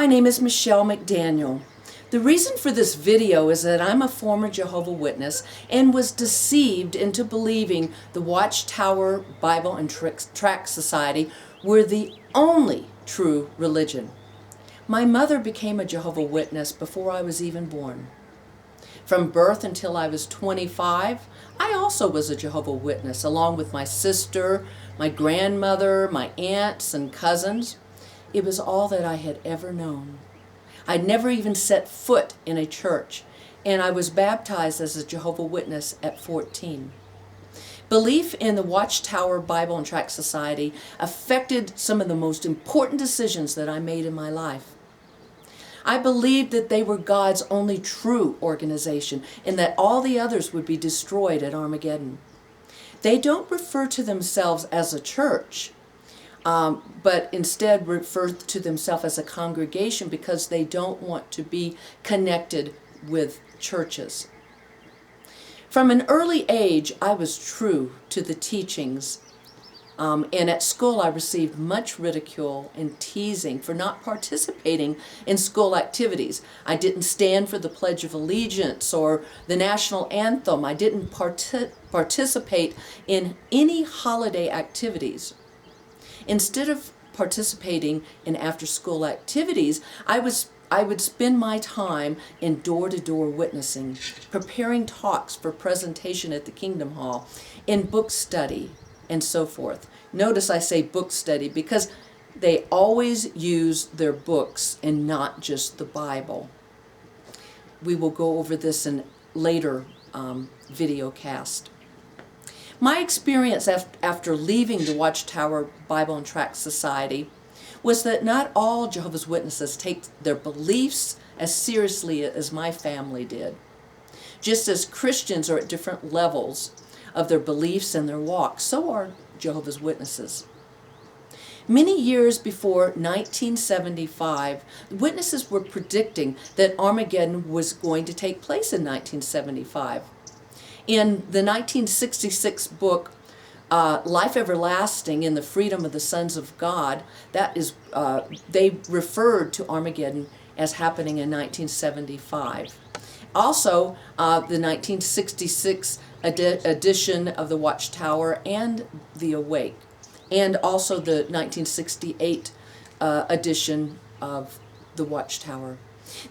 My name is Michelle McDaniel. The reason for this video is that I'm a former Jehovah's Witness and was deceived into believing the Watchtower Bible and Tract Society were the only true religion. My mother became a Jehovah's Witness before I was even born. From birth until I was 25, I also was a Jehovah's Witness, along with my sister, my grandmother, my aunts and cousins. It was all that I had ever known. I'd never even set foot in a church, and I was baptized as a Jehovah's Witness at 14. Belief in the Watchtower Bible and Tract Society affected some of the most important decisions that I made in my life. I believed that they were God's only true organization and that all the others would be destroyed at Armageddon. They don't refer to themselves as a church, but instead refer to themselves as a congregation because they don't want to be connected with churches. From an early age, I was true to the teachings, and at school I received much ridicule and teasing for not participating in school activities. I didn't stand for the Pledge of Allegiance or the national anthem. I didn't participate in any holiday activities. Instead of participating in after-school activities, I would spend my time in door-to-door witnessing, preparing talks for presentation at the Kingdom Hall, in book study, and so forth. Notice I say book study because they always use their books and not just the Bible. We will go over this in later videocast. My experience after leaving the Watchtower Bible and Tract Society was that not all Jehovah's Witnesses take their beliefs as seriously as my family did. Just as Christians are at different levels of their beliefs and their walk, so are Jehovah's Witnesses. Many years before 1975, witnesses were predicting that Armageddon was going to take place in 1975. In the 1966 book, Life Everlasting in the Freedom of the Sons of God, that is, they referred to Armageddon as happening in 1975. Also, the 1966 edition of the Watchtower and the Awake, and also the 1968 edition of the Watchtower.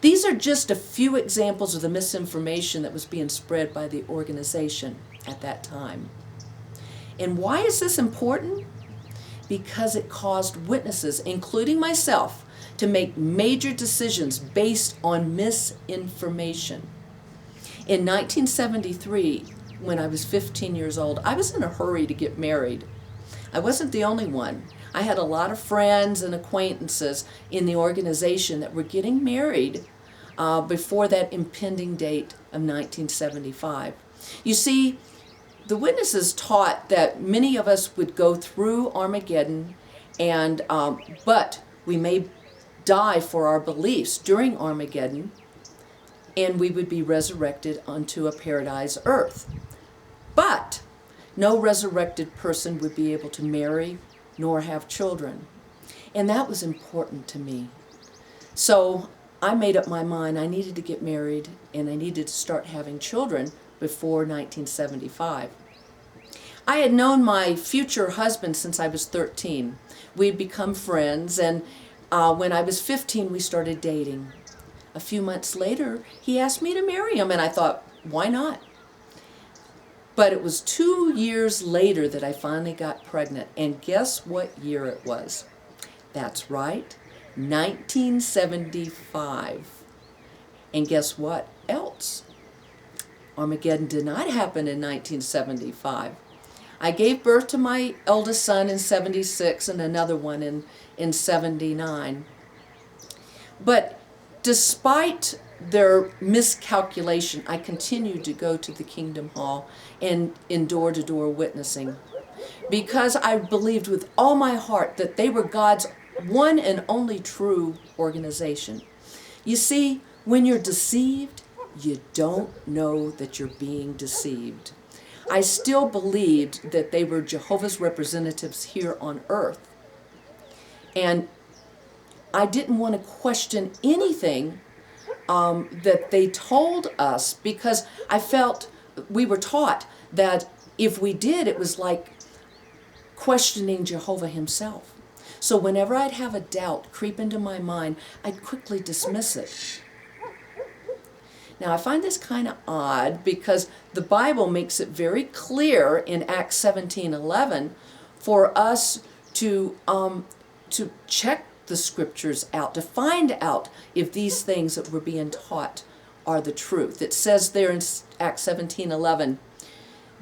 These are just a few examples of the misinformation that was being spread by the organization at that time. And why is this important? Because it caused witnesses, including myself, to make major decisions based on misinformation. In 1973, when I was 15 years old, I was in a hurry to get married. I wasn't the only one. I had a lot of friends and acquaintances in the organization that were getting married before that impending date of 1975. You see, the witnesses taught that many of us would go through Armageddon, and but we may die for our beliefs during Armageddon, and we would be resurrected unto a paradise earth. But no resurrected person would be able to marry nor have children. And that was important to me. So I made up my mind I needed to get married and I needed to start having children before 1975. I had known my future husband since I was 13. We'd become friends, and when I was 15 we started dating. A few months later he asked me to marry him, and I thought, why not? But it was 2 years later that I finally got pregnant, and guess what year it was? That's right, 1975. And guess what else? Armageddon did not happen in 1975. I gave birth to my eldest son in 76 and another one in 79. But despite their miscalculation, I continued to go to the Kingdom Hall and in door-to-door witnessing because I believed with all my heart that they were God's one and only true organization. You see, when you're deceived, you don't know that you're being deceived. I still believed that they were Jehovah's representatives here on earth. And I didn't want to question anything that they told us, because I felt we were taught that if we did, it was like questioning Jehovah himself. So whenever I'd have a doubt creep into my mind, I'd quickly dismiss it. Now I find this kind of odd, because the Bible makes it very clear in Acts 17:11 for us to check the scriptures out, to find out if these things that we're being taught are the truth. It says there in Acts 17:11,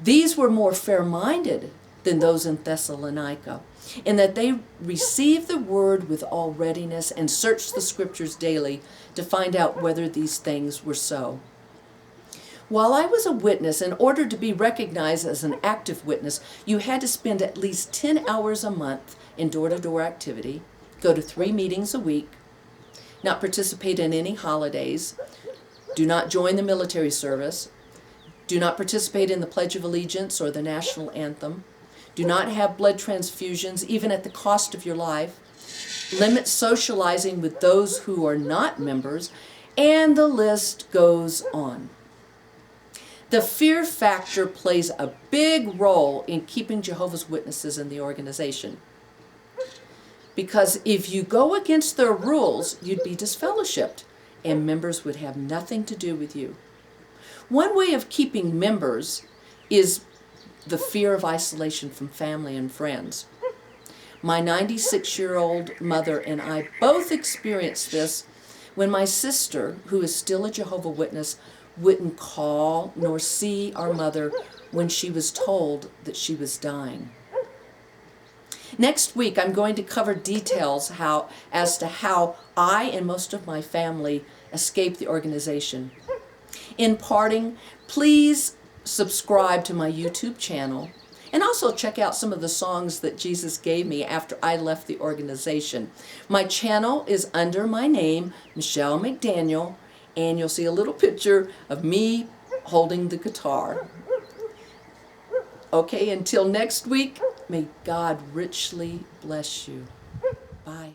these were more fair-minded than those in Thessalonica, in that they received the word with all readiness and searched the scriptures daily to find out whether these things were so. While I was a witness, in order to be recognized as an active witness, you had to spend at least 10 hours a month in door-to-door activity, go to 3 meetings a week, not participate in any holidays, do not join the military service, do not participate in the Pledge of Allegiance or the national anthem, do not have blood transfusions even at the cost of your life, limit socializing with those who are not members, and the list goes on. The fear factor plays a big role in keeping Jehovah's Witnesses in the organization. Because if you go against their rules, you'd be disfellowshipped, and members would have nothing to do with you. One way of keeping members is the fear of isolation from family and friends. My 96-year-old mother and I both experienced this when my sister, who is still a Jehovah's Witness, wouldn't call nor see our mother when she was told that she was dying. Next week, I'm going to cover details as to how I and most of my family escaped the organization. In parting, please subscribe to my YouTube channel, and also check out some of the songs that Jesus gave me after I left the organization. My channel is under my name, Michelle McDaniel, and you'll see a little picture of me holding the guitar. Okay, until next week, may God richly bless you. Bye.